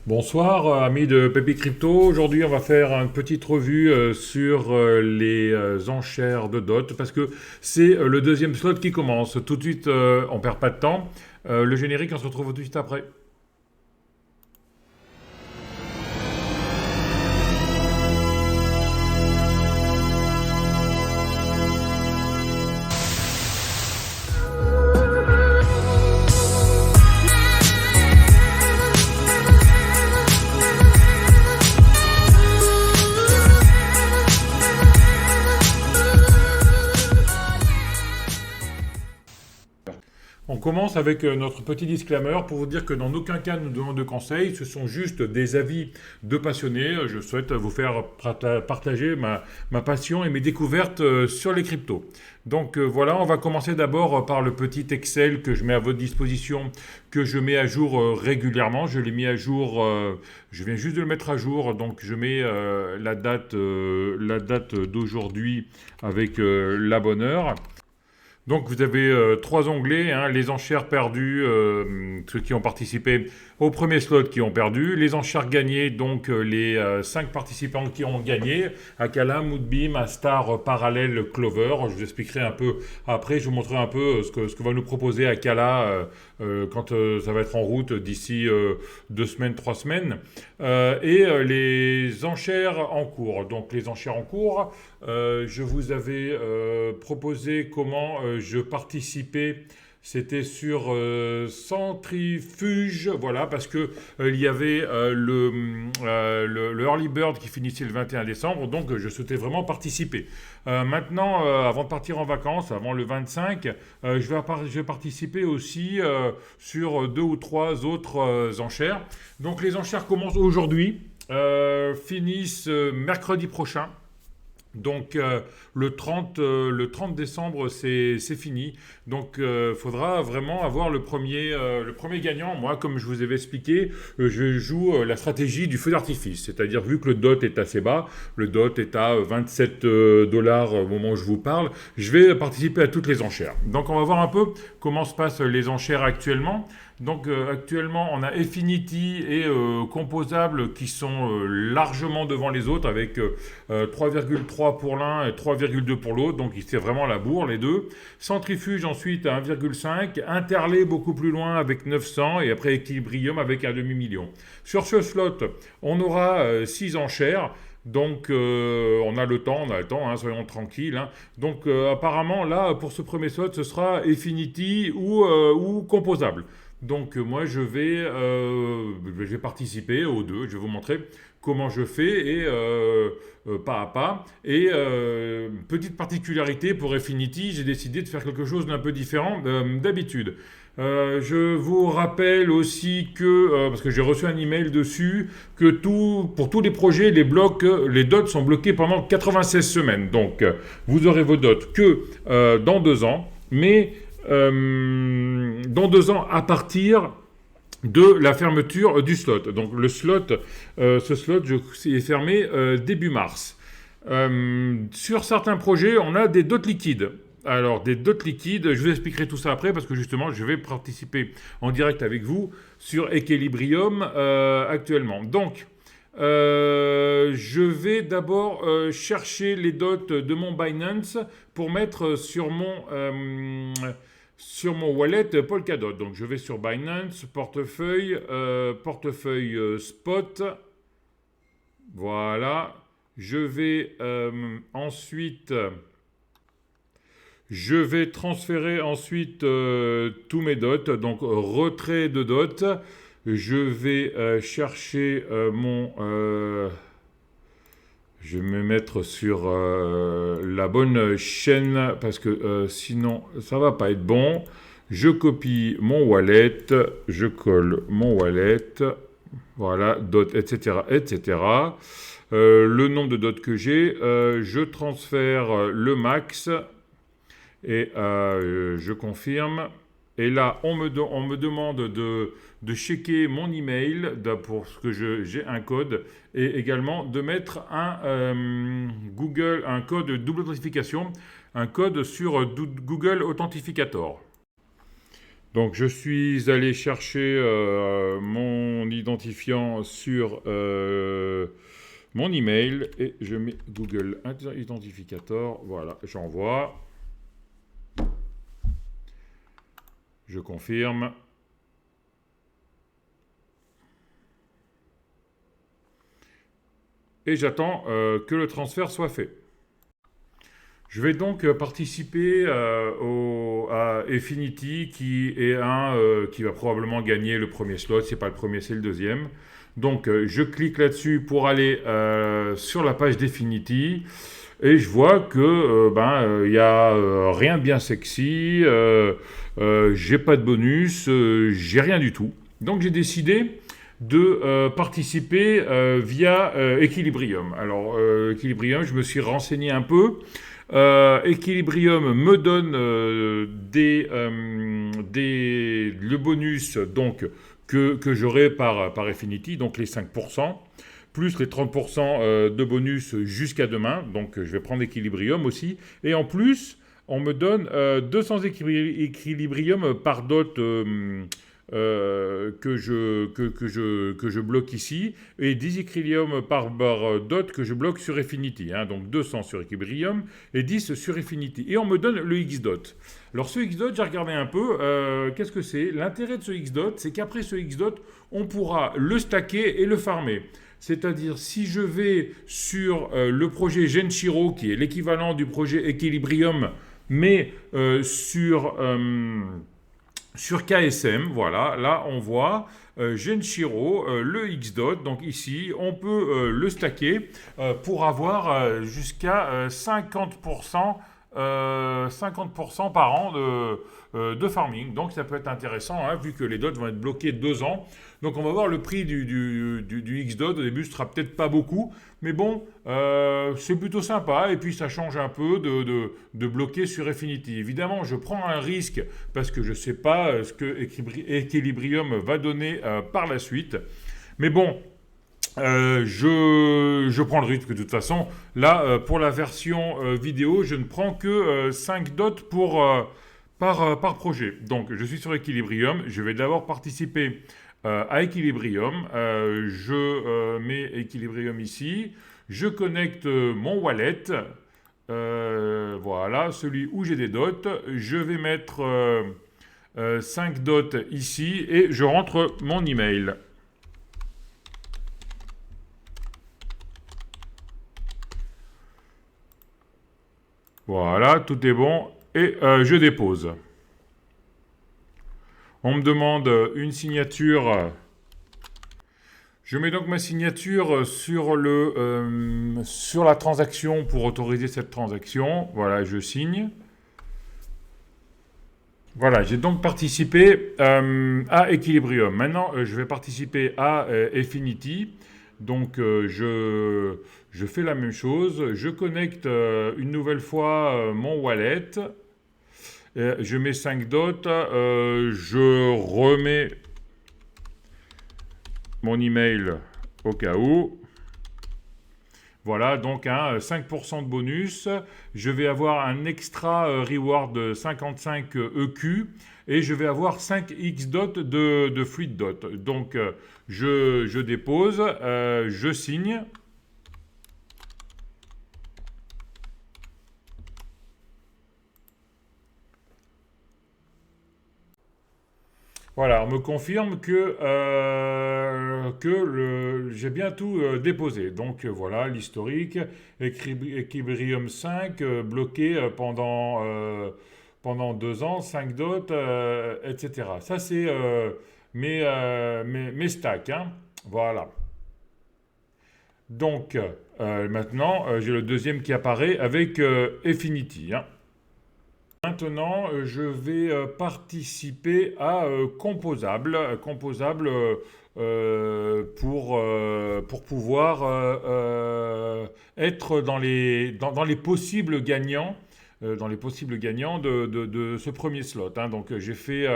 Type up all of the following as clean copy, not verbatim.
Bonsoir, amis de Pépi Crypto. Aujourd'hui, on va faire une petite revue sur les enchères de DOT parce que c'est le deuxième slot qui commence. Tout de suite, on perd pas de temps. Le générique, on se retrouve tout de suite après. On commence avec notre petit disclaimer pour vous dire que dans aucun cas nous donnons de conseils, ce sont juste des avis de passionnés. Je souhaite vous faire partager ma passion et mes découvertes sur les cryptos. Donc voilà, on va commencer d'abord par le petit Excel que je mets à votre disposition, que je mets à jour régulièrement. Je l'ai mis à jour, je viens juste de le mettre à jour, donc je mets la date d'aujourd'hui avec la bonne heure. Donc vous avez trois onglets, hein, les enchères perdues, ceux qui ont participé au premier slot qui ont perdu, les enchères gagnées, donc les 5 participants qui ont gagné, Akala, Moodbeam, Astar, Parallel, Clover. Je vous expliquerai un peu après, je vous montrerai un peu ce que va nous proposer Akala quand ça va être en route d'ici 2 semaines, 3 semaines. Et les enchères en cours. Donc les enchères en cours, je vous avais proposé comment je participais. C'était sur Centrifuge, voilà, parce que il y avait le Early Bird qui finissait le 21 décembre, donc je souhaitais vraiment participer. Maintenant, avant de partir en vacances, avant le 25, je vais participer aussi sur 2 ou 3 autres enchères. Donc les enchères commencent aujourd'hui, finissent mercredi prochain. Donc le 30 décembre, c'est fini. Donc faudra vraiment avoir le premier gagnant. Moi, comme je vous avais expliqué, je joue la stratégie du feu d'artifice. C'est-à-dire, vu que le DOT est assez bas, le DOT est à 27 dollars au moment où je vous parle, je vais participer à toutes les enchères. Donc on va voir un peu comment se passent les enchères actuellement. Donc actuellement, on a Infinity et Composable qui sont largement devant les autres avec 3,3 pour l'un et 3,2 pour l'autre. Donc c'est vraiment la bourre, les deux. Centrifuge ensuite à 1,5. Interlay beaucoup plus loin avec 900 et après Equilibrium avec un demi-million. Sur ce slot, on aura 6 enchères. Donc on a le temps, hein, soyons tranquilles. Hein. Donc apparemment là, pour ce premier slot, ce sera Infinity ou Composable. Donc moi je vais participer aux deux, je vais vous montrer comment je fais et pas à pas. Et petite particularité pour Infinity, j'ai décidé de faire quelque chose d'un peu différent d'habitude. Je vous rappelle aussi que, parce que j'ai reçu un email dessus, que pour tous les projets, les dots sont bloqués pendant 96 semaines. Donc vous aurez vos dots que dans 2 ans, mais dans 2 ans à partir de la fermeture du slot. Donc ce slot est fermé début mars. Sur certains projets, on a des dots liquides. Alors, des dots liquides, je vous expliquerai tout ça après parce que justement, je vais participer en direct avec vous sur Equilibrium actuellement. Donc, je vais d'abord chercher les dots de mon Binance pour mettre sur mon wallet Polkadot. Donc je vais sur Binance, portefeuille spot. Voilà. Je vais ensuite... Je vais transférer ensuite tous mes dots. Donc retrait de dots. Je vais chercher je vais me mettre sur la bonne chaîne parce que sinon ça va pas être bon. Je copie mon wallet, je colle mon wallet, voilà, dot, etc., etc. Le nombre de dots que j'ai, je transfère le max et je confirme. Et là, on me demande de checker mon email pour que j'ai un code et également de mettre un code double authentification, un code sur Google Authentificator. Donc je suis allé chercher mon identifiant sur mon email et je mets Google Identificator. Voilà, j'envoie. Je confirme. Et j'attends que le transfert soit fait. Je vais donc participer à Affinity qui va probablement gagner le premier slot. C'est pas le premier, c'est le deuxième. Donc je clique là-dessus pour aller sur la page d'Affinity et je vois que il y a rien de bien sexy, j'ai pas de bonus, j'ai rien du tout. Donc j'ai décidé de participer via Equilibrium. Alors Equilibrium, je me suis renseigné un peu. Equilibrium me donne le bonus donc, que j'aurai par Affinity, donc les 5%, plus les 30% de bonus jusqu'à demain. Donc je vais prendre Equilibrium aussi. Et en plus, on me donne 200 Equilibrium par dot que je bloque ici, et 10 Equilibrium par dot que je bloque sur Affinity. Hein, donc 200 sur Equilibrium et 10 sur Affinity. Et on me donne le X-dot. Alors ce X-dot, j'ai regardé un peu. Qu'est-ce que c'est? L'intérêt de ce X-dot, c'est qu'après ce X-dot, on pourra le stacker et le farmer. C'est-à-dire, si je vais sur le projet Genshiro, qui est l'équivalent du projet Equilibrium, mais sur KSM, voilà, là on voit Genshiro, le X-Dot, donc ici on peut le stacker pour avoir jusqu'à 50%, 50% par an de farming. Donc ça peut être intéressant, hein, vu que les dots vont être bloqués 2 ans. Donc on va voir le prix du X-Dot. Au début ce sera peut-être pas beaucoup, mais bon, c'est plutôt sympa. Et puis ça change un peu de bloquer sur Affinity. Évidemment, je prends un risque parce que je ne sais pas ce que Equilibrium va donner par la suite. Mais bon, je prends le risque de toute façon. Là, pour la version vidéo, je ne prends que 5 dots par projet. Donc, je suis sur Equilibrium. Je vais d'abord participer à Equilibrium. Je mets Equilibrium ici. Je connecte mon wallet. Voilà, celui où j'ai des dots. Je vais mettre 5 dots ici et je rentre mon email. Voilà, tout est bon et je dépose. On me demande une signature. Je mets donc ma signature sur la transaction pour autoriser cette transaction. Voilà, je signe. Voilà, j'ai donc participé à Equilibrium. Maintenant, je vais participer à Affinity. Donc, je fais la même chose. Je connecte une nouvelle fois mon wallet. Je mets 5 dots. Je remets mon email au cas où. Voilà, donc 5% de bonus. Je vais avoir un extra reward de 55 EQ et je vais avoir 5 X dot de fluid dot. Donc je dépose, je signe. Voilà, on me confirme que j'ai bien tout déposé. Donc voilà, l'historique, Equilibrium 5, bloqué pendant 2 ans, 5 dots, etc. Ça, c'est mes stacks. Hein. Voilà. Donc maintenant, j'ai le deuxième qui apparaît avec Affinity. Hein. Maintenant, je vais participer à Composable. Composable pour pouvoir être dans les possibles gagnants dans les possibles gagnants de ce premier slot. Hein. Donc j'ai fait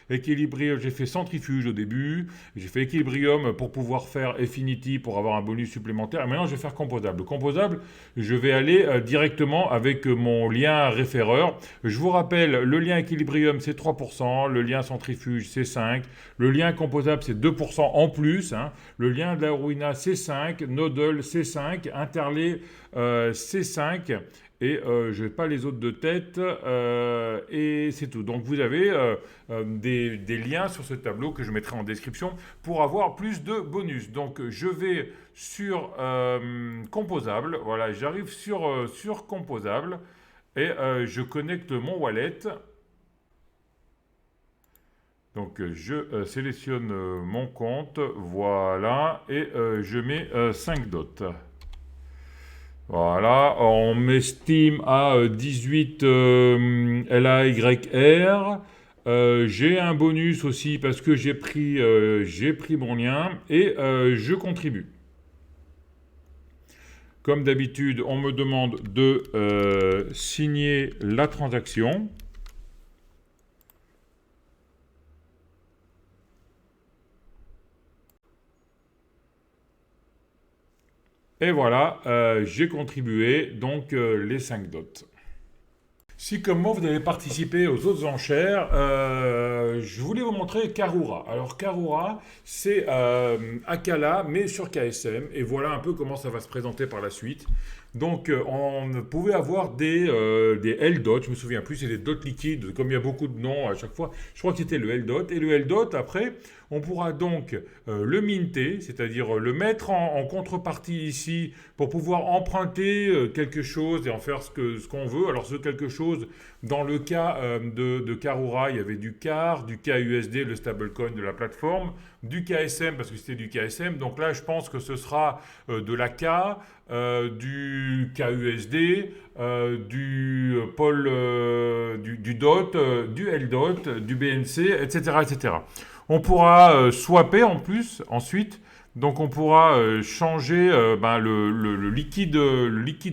j'ai fait centrifuge au début, j'ai fait Equilibrium pour pouvoir faire Affinity pour avoir un bonus supplémentaire. Et maintenant je vais faire composable. Composable, je vais aller directement avec mon lien référeur. Je vous rappelle, le lien Equilibrium c'est 3%, le lien centrifuge c'est 5%, le lien composable c'est 2% en plus, hein. Le lien de la Ruina c'est 5%, Nodle c'est 5%, Interlay c'est 5%. Et je n'ai pas les autres de tête, et c'est tout. Donc vous avez des liens sur ce tableau que je mettrai en description pour avoir plus de bonus. Donc je vais sur composable, voilà, j'arrive sur composable et je connecte mon wallet. Donc je sélectionne mon compte, voilà, et je mets 5 dots. Voilà, on m'estime à 18 LAYR. J'ai un bonus aussi parce que j'ai pris mon lien et je contribue. Comme d'habitude, on me demande de signer la transaction. Et voilà, j'ai contribué donc les 5 dots. Si comme moi vous avez participé aux autres enchères, je voulais vous montrer Karura. Alors Karura, c'est Akala, mais sur KSM. Et voilà un peu comment ça va se présenter par la suite. Donc on pouvait avoir des L-Dot, je me souviens plus, c'est des dots liquides, comme il y a beaucoup de noms à chaque fois. Je crois que c'était le L-Dot. Et le L-Dot, après, on pourra donc le minter, c'est-à-dire le mettre en contrepartie ici pour pouvoir emprunter quelque chose et en faire ce qu'on veut. Alors ce quelque chose, dans le cas de Karura, il y avait du CAR, du KUSD, le stablecoin de la plateforme, du KSM parce que c'était du KSM. Donc là, je pense que ce sera de l'AK, du KUSD, du DOT, du LDOT, du BNC, etc., etc. On pourra swapper en plus ensuite. Donc on pourra changer le liquide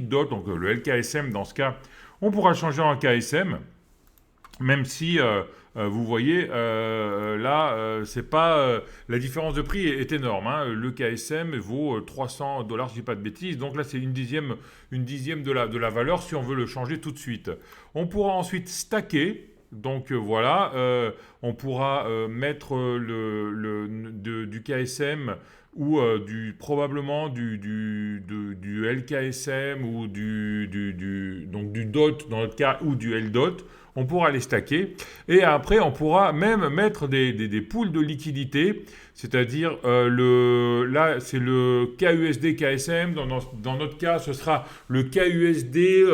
DOT, donc le LKSM dans ce cas, on pourra changer en KSM, même si vous voyez là, c'est pas la différence de prix est énorme. Hein. Le KSM vaut $300, je dis pas de bêtises. Donc là, c'est une dixième de la valeur si on veut le changer tout de suite. On pourra ensuite stacker. Donc voilà, on pourra mettre du KSM ou probablement du LKSM ou donc du DOT dans notre cas ou du LDOT. On pourra les stacker et après on pourra même mettre des pools de liquidité, c'est-à-dire là c'est le KUSD KSM, dans notre cas ce sera le KUSD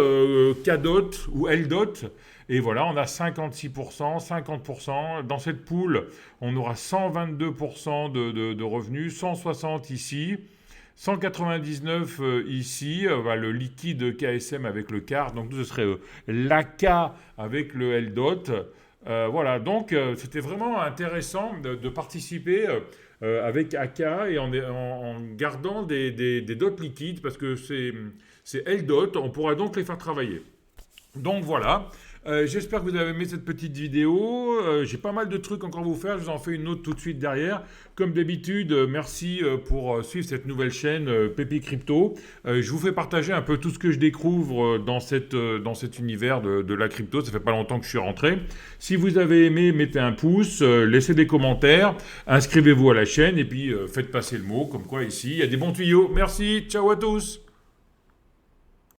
KDOT ou LDOT. Et voilà, on a 56%, 50%. Dans cette pool, on aura 122% de revenus, 160 ici, 199 ici, le liquide KSM avec le CAR. Donc, ce serait l'AK avec le LDOT. Voilà, donc c'était vraiment intéressant de participer avec AK et en gardant des dots liquides parce que c'est LDOT. On pourra donc les faire travailler. Donc voilà. J'espère que vous avez aimé cette petite vidéo. J'ai pas mal de trucs encore à vous faire. Je vous en fais une autre tout de suite derrière. Comme d'habitude, merci pour suivre cette nouvelle chaîne Pépi Crypto. Je vous fais partager un peu tout ce que je découvre dans cet univers de la crypto. Ça fait pas longtemps que je suis rentré. Si vous avez aimé, mettez un pouce, laissez des commentaires, inscrivez-vous à la chaîne et puis faites passer le mot. Comme quoi ici, il y a des bons tuyaux. Merci, ciao à tous.